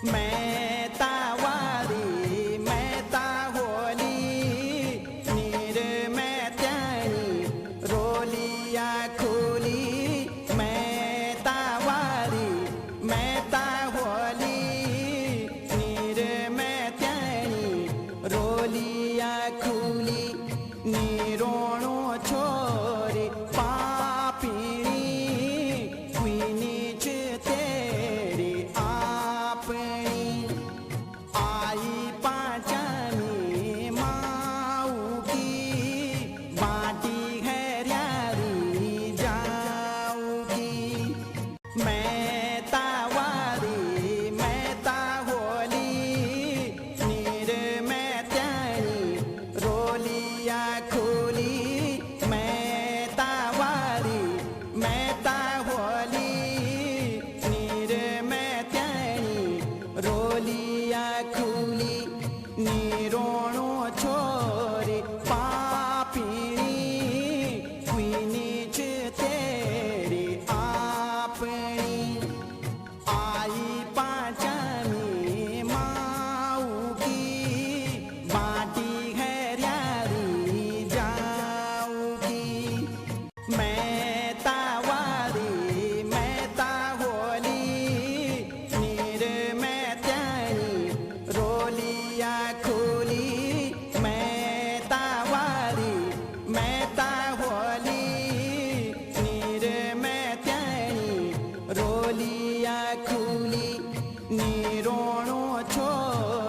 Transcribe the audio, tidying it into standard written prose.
मैं तावारी मैं ताहोली नीर मैं त्यानी रोलिया खोली मैं तावारी मैं ताहोली नीर मैं त्यानी रोलिया खोली नीरोणो छोरी पापीनी क्वीनी च तेरी आपनी आई पाचानी माऊ की बाटी है न्यारी जाऊगी मैं तावारी मैं ताहोली नीर मैं त्यानी रोलिया खोली मैं तावारी मैं ताहोली नीर मैं त्यानी रोलिया खोली नीरोणो छोरी पापीनी क्वीनी च तेरी आपनी आई पाचानी माऊ की बाटी है न्यारी जाऊगी मैं तावारी मैं ताहोली नीर मैं त्यानी रोलिया खोली मैं तावारी मैं ताहोली नीर मैं त्यानी रोलिया खोली नीरोणो छोरी